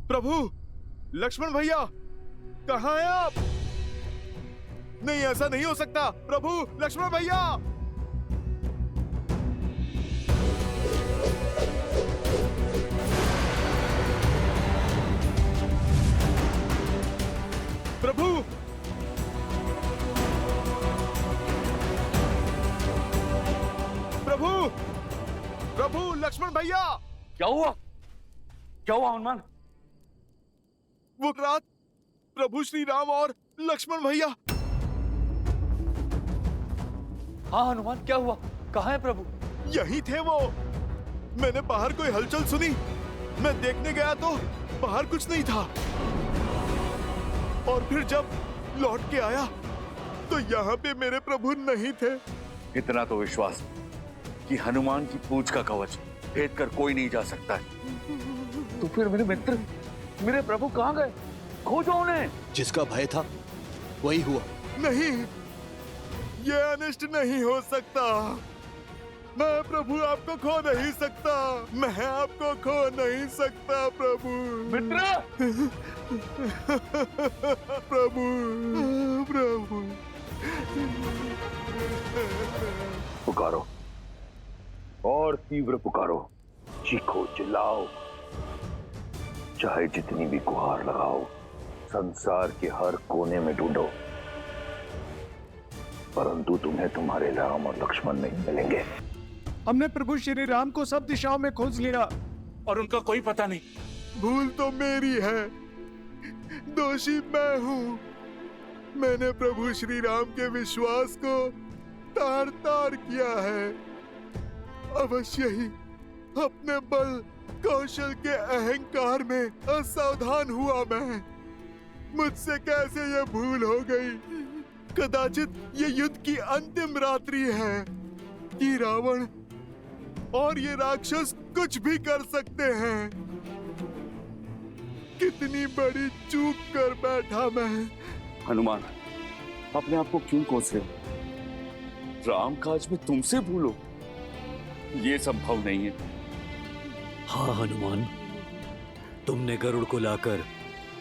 प्रभु, लक्ष्मण भैया, कहाँ हैं आप? नहीं, ऐसा नहीं हो सकता। प्रभु, लक्ष्मण भैया। प्रभु, प्रभु, प्रभु, लक्ष्मण भैया। क्या हुआ? क्या हुआ हनुमान? वो रात प्रभु श्री राम और लक्ष्मण भैया। हाँ हनुमान, क्या हुआ? कहाँ है प्रभु? यही थे वो। मैंने बाहर कोई हलचल सुनी। मैं देखने गया तो बाहर कुछ नहीं था, और फिर जब लौट के आया तो यहाँ पे मेरे प्रभु नहीं थे। इतना तो विश्वास कि हनुमान की पूंछ का कवच भेद कर कोई नहीं जा सकता है। तो फिर मेरे मित्र, मेरे प्रभु कहाँ गए? खोजो उन्हें। जिसका भय था वही हुआ। नहीं, ये अनिष्ट नहीं हो सकता। मैं प्रभु आपको खो नहीं सकता। मैं आपको खो नहीं सकता प्रभु। मित्र! प्रभु, प्रभु। पुकारो और तीव्र पुकारो, चीखो, चिल्लाओ, चाहे जितनी भी गुहार लगाओ, संसार के हर कोने में ढूंढो, परंतु तुम्हें तुम्हारे राम और लक्ष्मण नहीं मिलेंगे। हमने प्रभु श्री राम को सब दिशाओं में खोज लिया और उनका कोई पता नहीं। भूल तो मेरी है, दोषी मैं हूँ। मैंने प्रभु श्री राम के विश्वास को तार तार किया है। अवश्य ही अपने बल कौशल के अहंकार में असावधान हुआ मैं। मुझसे कैसे ये भूल हो गई? कदाचित ये युद्ध की अंतिम रात्रि है कि रावण और ये राक्षस कुछ भी कर सकते हैं। कितनी बड़ी चूक कर बैठा मैं। हनुमान, अपने आप को क्यों कोस रहे हो? राम काज में तुमसे भूलो, ये संभव नहीं है। हाँ हनुमान, तुमने गरुड़ को लाकर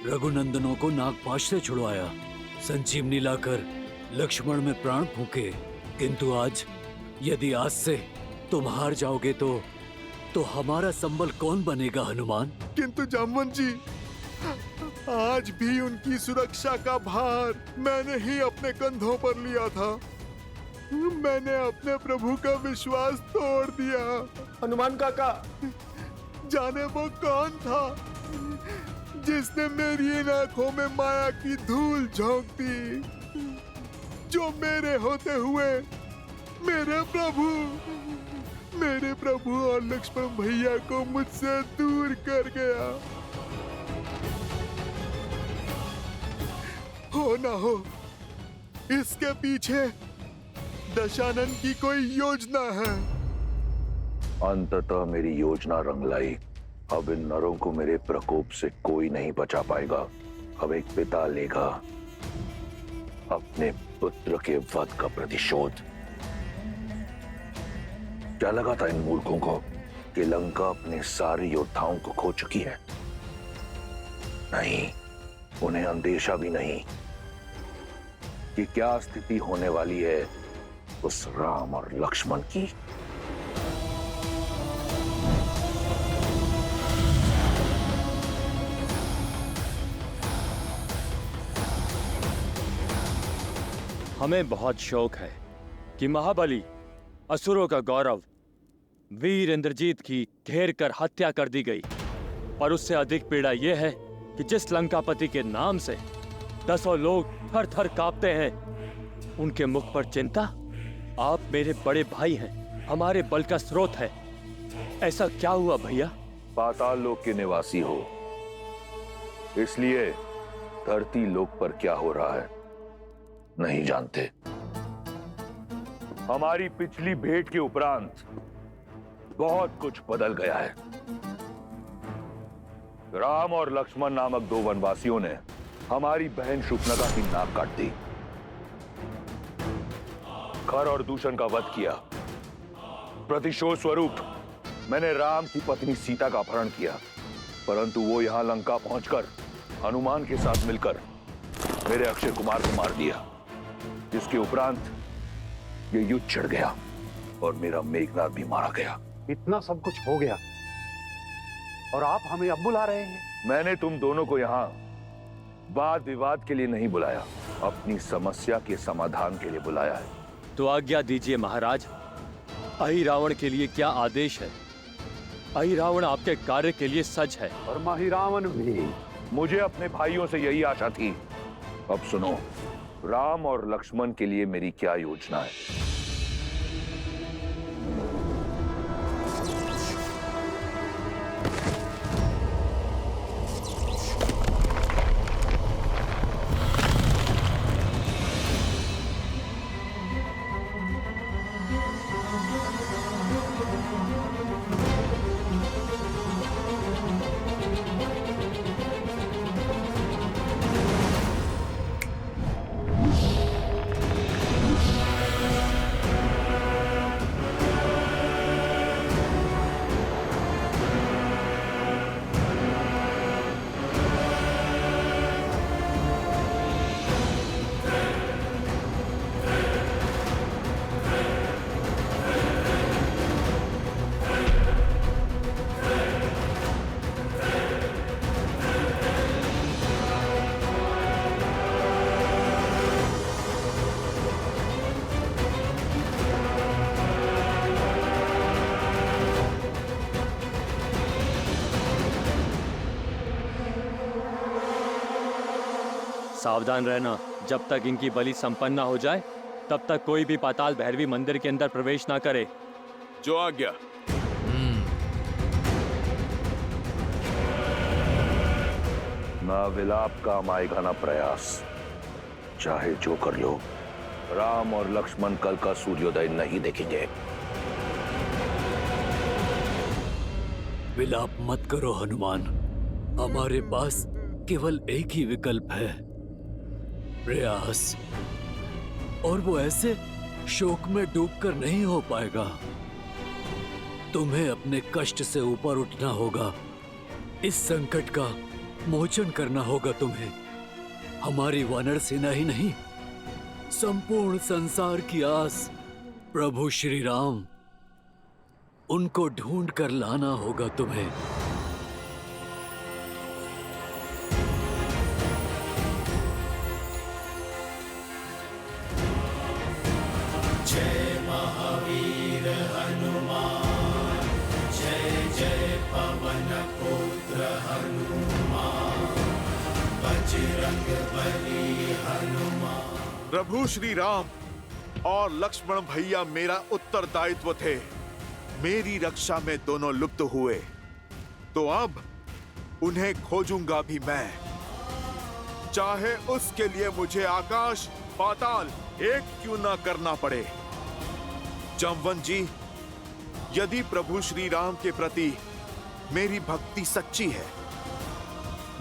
रघुनंदनों को नागपाश से छुड़वाया, संजीवनी लाकर लक्ष्मण में प्राण फूके, किंतु आज यदि आज से तुम हार जाओगे तो हमारा संबल कौन बनेगा हनुमान? किंतु जामवंत जी, आज भी उनकी सुरक्षा का भार मैंने ही अपने कंधों पर लिया था। मैंने अपने प्रभु का विश्वास तोड़ दिया। हनुमान काका, जाने वो कौन था जिसने मेरी इन आंखों में माया की धूल झोंक दी, जो मेरे होते हुए मेरे प्रभु और लक्ष्मण भैया को मुझसे दूर कर गया। हो ना हो, इसके पीछे दशानन की कोई योजना है। अंततः मेरी योजना रंग लाई। अब इन नरों को मेरे प्रकोप से कोई नहीं बचा पाएगा। अब एक पिता लेगा अपने पुत्र के वध का प्रतिशोध। क्या लगा था इन मूर्खों को कि लंका अपने सारे योद्धाओं को खो चुकी है? नहीं, उन्हें अंदेशा भी नहीं कि क्या स्थिति होने वाली है उस राम और लक्ष्मण की। हमें बहुत शौक है कि महाबली असुरों का गौरव वीर इंद्रजीत की घेर कर हत्या कर दी गई, पर उससे अधिक पीड़ा यह है कि जिस लंकापति के नाम से दसों लोग थर थर कांपते हैं, उनके मुख पर चिंता। आप मेरे बड़े भाई हैं, हमारे बल का स्रोत है। ऐसा क्या हुआ भैया? पाताल लोक के निवासी हो, इसलिए धरती लोक पर क्या हो रहा है नहीं जानते। हमारी पिछली भेंट के उपरांत बहुत कुछ बदल गया है। राम और लक्ष्मण नामक दो वनवासियों ने हमारी बहन शुकनगा की नाक काट दी, खर और दूषण का वध किया। प्रतिशोध स्वरूप मैंने राम की पत्नी सीता का अपहरण किया परंतु वो यहाँ लंका पहुंचकर हनुमान के साथ मिलकर मेरे अक्षय कुमार को मार दिया, जिसके उपरांत ये युद्ध छिड़ गया और मेरा मेघनाद भी मारा गया। इतना सब कुछ हो गया और आप हमें अब बुला रहे हैं? मैंने तुम दोनों को यहाँ वाद विवाद के लिए नहीं बुलाया, अपनी समस्या के समाधान के लिए बुलाया है। तो आज्ञा दीजिए महाराज, अहि रावण के लिए क्या आदेश है? अहि रावण आपके कार्य के लिए सज है। और माही रावण भी। मुझे अपने भाइयों से यही आशा थी। अब सुनो, राम और लक्ष्मण के लिए मेरी क्या योजना है। सावधान रहना, जब तक इनकी बलि संपन्न हो जाए तब तक कोई भी पाताल भैरवी मंदिर के अंदर प्रवेश ना करे। जो आज्ञा। ना विलाप का आएगा ना प्रयास, चाहे जो कर लो, राम और लक्ष्मण कल का सूर्योदय नहीं देखेंगे। विलाप मत करो हनुमान, हमारे पास केवल एक ही विकल्प है, प्रयास। और वो ऐसे शोक में डूबकर नहीं हो पाएगा। तुम्हें अपने कष्ट से ऊपर उठना होगा, इस संकट का मोचन करना होगा तुम्हें। हमारी वानर सेना ही नहीं, संपूर्ण संसार की आस प्रभु श्री राम, उनको ढूंढ कर लाना होगा तुम्हें। प्रभु श्री राम और लक्ष्मण भैया मेरा उत्तरदायित्व थे। मेरी रक्षा में दोनों लुप्त हुए, तो अब उन्हें खोजूंगा भी मैं, चाहे उसके लिए मुझे आकाश पाताल एक क्यों ना करना पड़े। जमवन जी, यदि प्रभु श्री राम के प्रति मेरी भक्ति सच्ची है,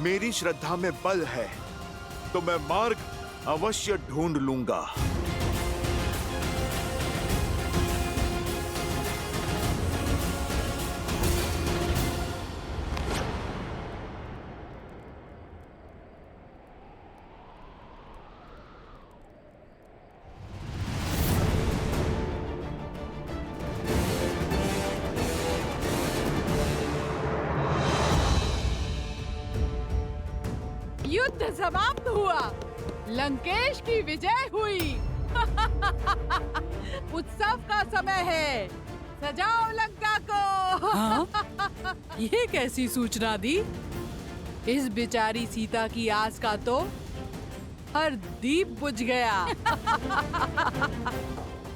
मेरी श्रद्धा में बल है, तो मैं मार्ग अवश्य ढूंढ लूंगा। युद्ध समाप्त हुआ, लंकेश की विजय हुई। उत्सव का समय है, सजाओ लंका को। हाँ? ये कैसी सूचना दी? इस बेचारी सीता की आस का तो हर दीप बुझ गया।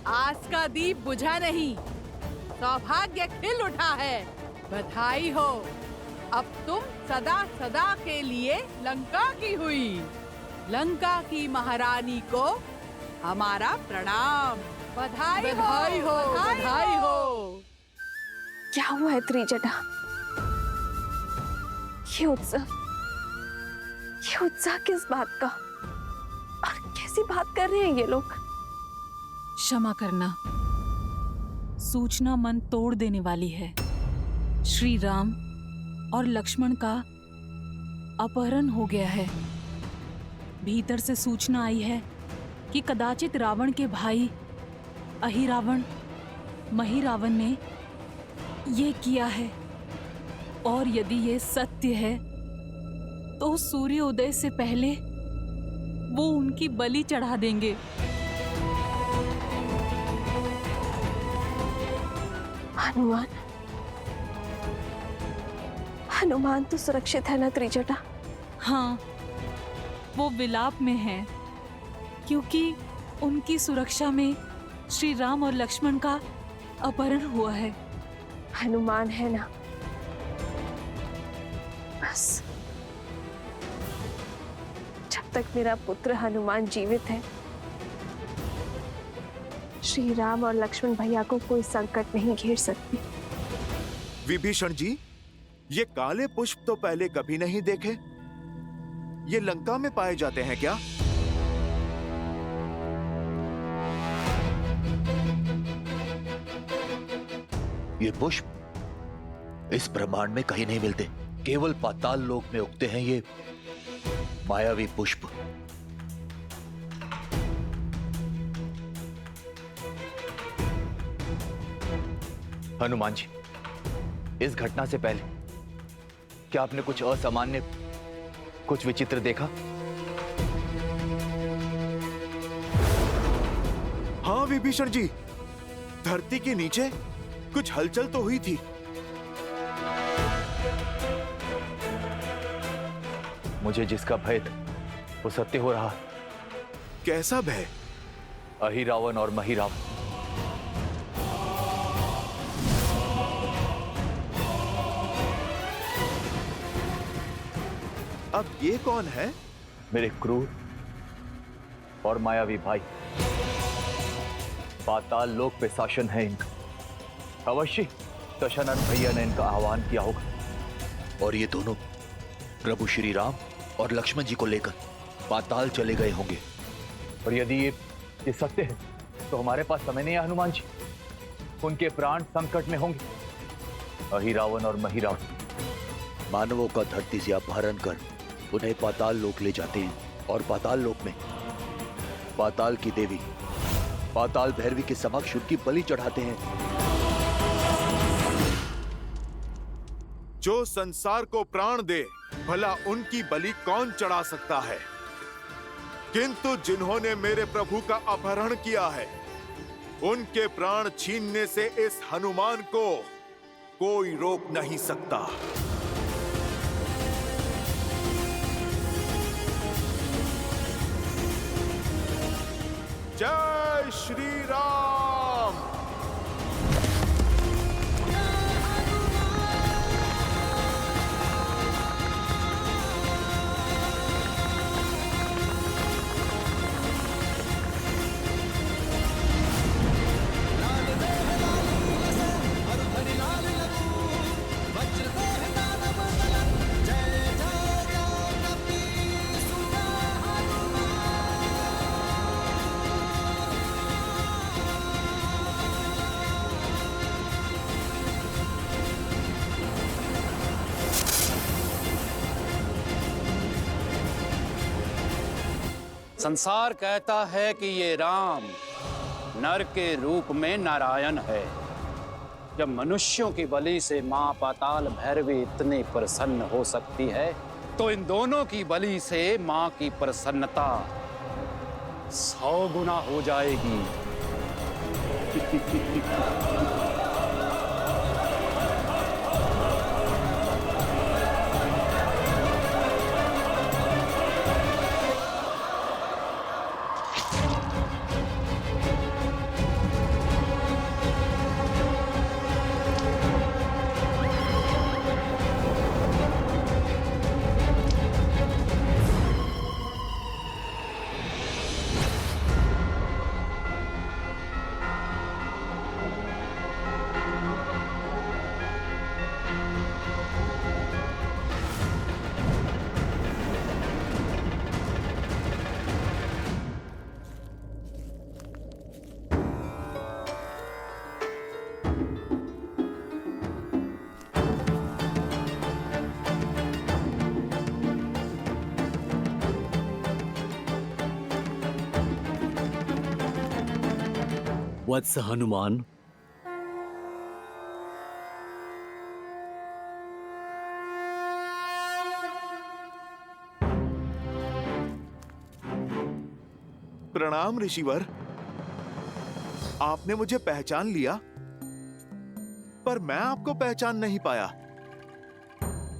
आस का दीप बुझा नहीं, सौभाग्य खिल उठा है। बधाई हो, अब तुम सदा सदा के लिए लंका की हुई। लंका की महारानी को हमारा प्रणाम। बधाई हो, बधाई हो, बधाई हो। क्या हुआ है त्रिजटा? ये उत्साह किस बात का? और कैसी बात कर रहे हैं ये लोग? क्षमा करना, सूचना मन तोड़ देने वाली है। श्री राम और लक्ष्मण का अपहरण हो गया है। भीतर से सूचना आई है कि कदाचित रावण के भाई अहिरावण महिरावण ने ये किया है, और यदि ये सत्य है तो सूर्योदय से पहले वो उनकी बलि चढ़ा देंगे। हनुमान, हनुमान तो सुरक्षित है ना त्रिजटा? हाँ, वो विलाप में है क्योंकि उनकी सुरक्षा में श्री राम और लक्ष्मण का अपहरण हुआ है। हनुमान है ना? बस जब तक मेरा पुत्र हनुमान जीवित है, श्री राम और लक्ष्मण भैया को कोई संकट नहीं घेर सकती। विभीषण जी, ये काले पुष्प तो पहले कभी नहीं देखे। ये लंका में पाए जाते हैं क्या? ये पुष्प इस ब्रह्मांड में कहीं नहीं मिलते, केवल पाताल लोक में उगते हैं ये मायावी पुष्प। हनुमान जी, इस घटना से पहले क्या आपने कुछ असामान्य, कुछ विचित्र देखा? हाँ विभीषण जी, धरती के नीचे कुछ हलचल तो हुई थी। मुझे जिसका भय था वो सत्य हो रहा। कैसा भय? अहिरावण और महिरावण। अब ये कौन है? मेरे क्रूर और मायावी भाई। पाताल लोक पे शासन है इनका। अवश्य दशरथ भैया ने इनका आह्वान किया होगा और ये दोनों प्रभु श्री राम और लक्ष्मण जी को लेकर पाताल चले गए होंगे। और यदि ये सत्य है तो हमारे पास समय नहीं है हनुमान जी। उनके प्राण संकट में होंगे। अहिरावण और महिरावण मानवों का धरती से अपहरण कर उन्हें पाताल लोक ले जाते हैं और पाताल लोक में पाताल की देवी पाताल भैरवी के समक्ष उनकी बलि चढ़ाते हैं। जो संसार को प्राण दे, भला उनकी बलि कौन चढ़ा सकता है? किंतु जिन्होंने मेरे प्रभु का अपहरण किया है, उनके प्राण छीनने से इस हनुमान को कोई रोक नहीं सकता। जय श्री राम। संसार कहता है कि ये राम नर के रूप में नारायण है। जब मनुष्यों की बलि से मां पाताल भैरवी इतनी प्रसन्न हो सकती है, तो इन दोनों की बलि से मां की प्रसन्नता 100 गुना हो जाएगी। वत्स हनुमान, प्रणाम ऋषिवर। आपने मुझे पहचान लिया, पर मैं आपको पहचान नहीं पाया।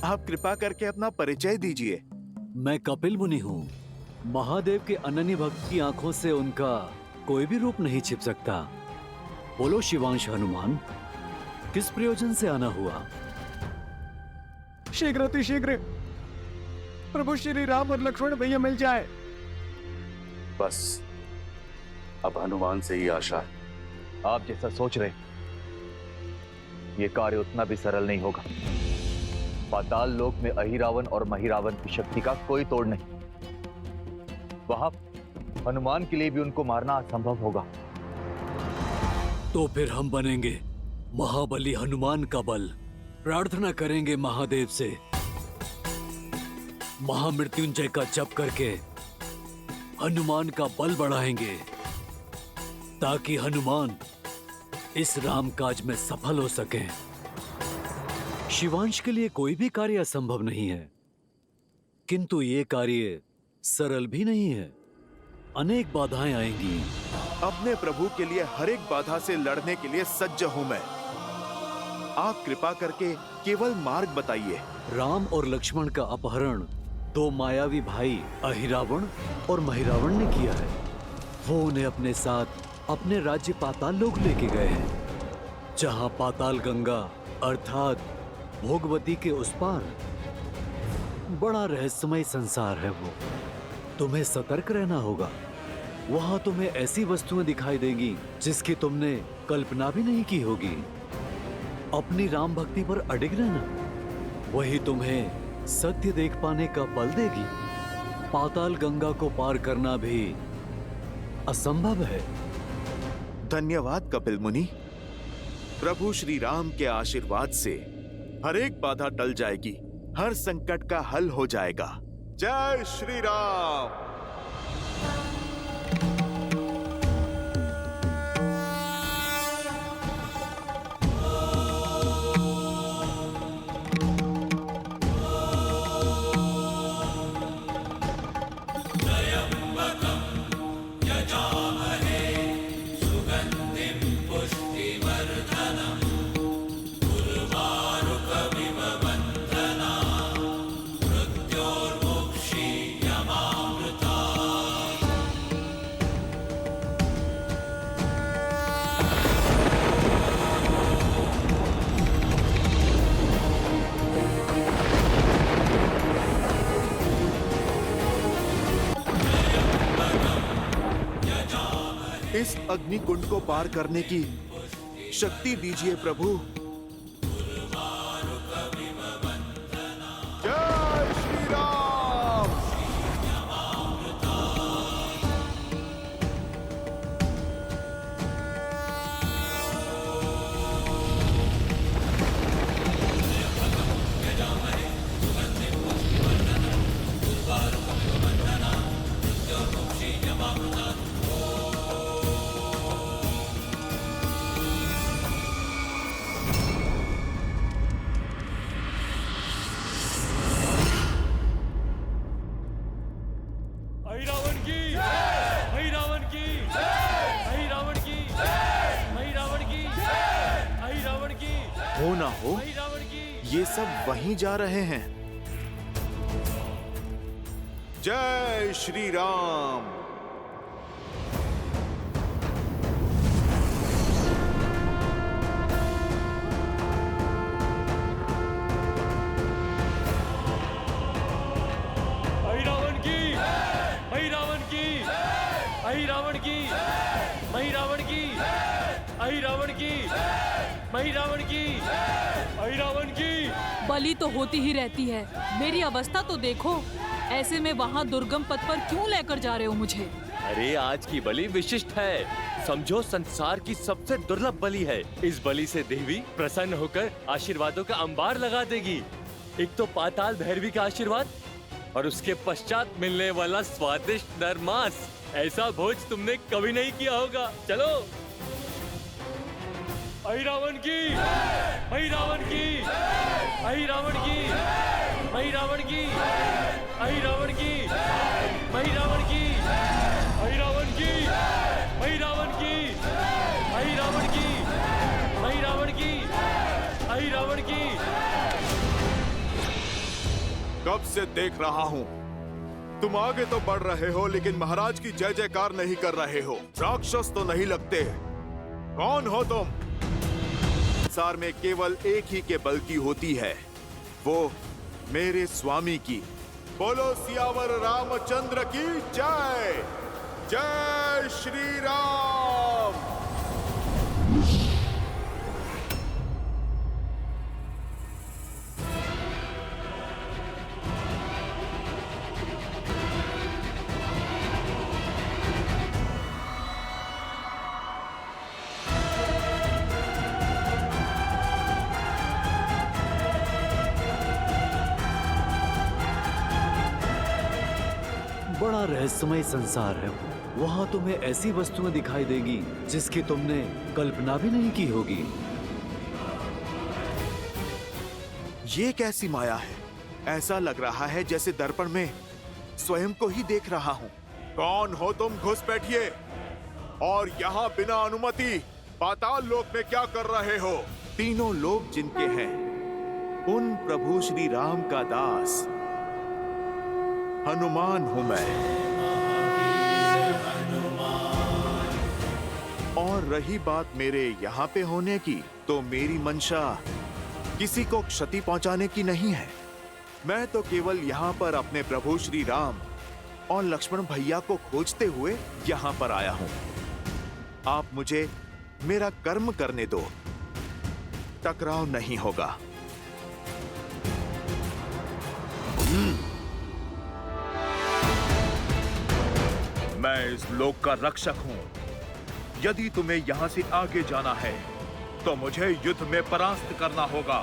आप कृपा करके अपना परिचय दीजिए। मैं कपिल मुनि हूँ। महादेव के अनन्य भक्त की आंखों से उनका कोई भी रूप नहीं छिप सकता। बोलो शिवांश हनुमान, किस प्रयोजन से आना हुआ? शीघ्र अतिशीघ्र प्रभु श्री राम और लक्ष्मण भैया मिल जाए। बस अब हनुमान से ही आशा है। आप जैसा सोच रहे, ये कार्य उतना भी सरल नहीं होगा। पाताल लोक में अहिरावण और महिरावण की शक्ति का कोई तोड़ नहीं। वहां हनुमान के लिए भी उनको मारना असंभव होगा। तो फिर हम बनेंगे महाबली हनुमान का बल। प्रार्थना करेंगे महादेव से, महामृत्युंजय का जप करके हनुमान का बल बढ़ाएंगे, ताकि हनुमान इस राम काज में सफल हो सके। शिवांश के लिए कोई भी कार्य असंभव नहीं है, किंतु ये कार्य सरल भी नहीं है। अनेक बाधाएं आएंगी। अपने प्रभु के लिए हर एक बाधा से लड़ने के लिए सज्ज हूं मैं। आप कृपा करके केवल मार्ग बताइए। राम और लक्ष्मण का अपहरण दो मायावी भाई अहिरावण और महिरावण ने किया है। वो उन्हें अपने साथ अपने राज्य पाताल लोक लेके गए हैं, जहां पाताल गंगा अर्थात भोगवती के उस पार बड़ा रहस्यमय संसार है। वो तुम्हें सतर्क रहना होगा। वहां तुम्हें ऐसी वस्तुएं दिखाई देंगी जिसकी तुमने कल्पना भी नहीं की होगी। अपनी राम भक्ति पर अडिग रहना, वही तुम्हें सत्य देख पाने का बल देगी। पाताल गंगा को पार करना भी असंभव है। धन्यवाद कपिल मुनि। प्रभु श्री राम के आशीर्वाद से हर एक बाधा टल जाएगी, हर संकट का हल हो जाएगा। जय श्री राम। इस अग्निकुंड को पार करने की शक्ति दीजिए प्रभु। जय श्री राम। हो ना हो, ये सब वहीं जा रहे हैं। जय श्री राम। बलि तो होती ही रहती है। मेरी अवस्था तो देखो। ऐसे में वहाँ दुर्गम पथ पर क्यों लेकर जा रहे हो मुझे? अरे आज की बलि विशिष्ट है। समझो संसार की सबसे दुर्लभ बलि है। इस बलि से देवी प्रसन्न होकर आशीर्वादों का अंबार लगा देगी। एक तो पाताल भैरवी का आशीर्वाद और उसके पश्चात मिलने वाला स्वादिष्ट नर मांस। ऐसा भोज तुमने कभी नहीं किया होगा। चलो। अहिरावण की, अहिरावण की, अहिरावण की, अहिरावण की, अहिरावण की, अहिरावण की, अहिरावण की, अहिरावण की, अहिरावण की, अहिरावण की, अहिरावण की। कब से देख रहा हूँ तुम आगे तो बढ़ रहे हो लेकिन महाराज की जय जयकार नहीं कर रहे हो। राक्षस तो नहीं लगते। कौन हो तुम? संसार में केवल एक ही के बल की होती है, वो मेरे स्वामी की। बोलो सियावर रामचंद्र की जय। जय श्री राम। बड़ा रहस्यमय संसार है। वहाँ तुम्हें ऐसी वस्तुएं दिखाई देगी जिसकी तुमने कल्पना भी नहीं की होगी। ये कैसी माया है? ऐसा लग रहा है जैसे दर्पण में स्वयं को ही देख रहा हूँ। कौन हो तुम? घुस बैठिए। और यहाँ बिना अनुमति पाताल लोक में क्या कर रहे हो? तीनों लोक जिनके हैं उन प्रभु श्री राम का दास हनुमान हूं मैं। और रही बात मेरे यहाँ पे होने की, तो मेरी मंशा किसी को क्षति पहुंचाने की नहीं है। मैं तो केवल यहाँ पर अपने प्रभु श्री राम और लक्ष्मण भैया को खोजते हुए यहाँ पर आया हूँ। आप मुझे मेरा कर्म करने दो, टकराव नहीं होगा। मैं इस लोक का रक्षक हूं। यदि तुम्हें यहां से आगे जाना है तो मुझे युद्ध में परास्त करना होगा।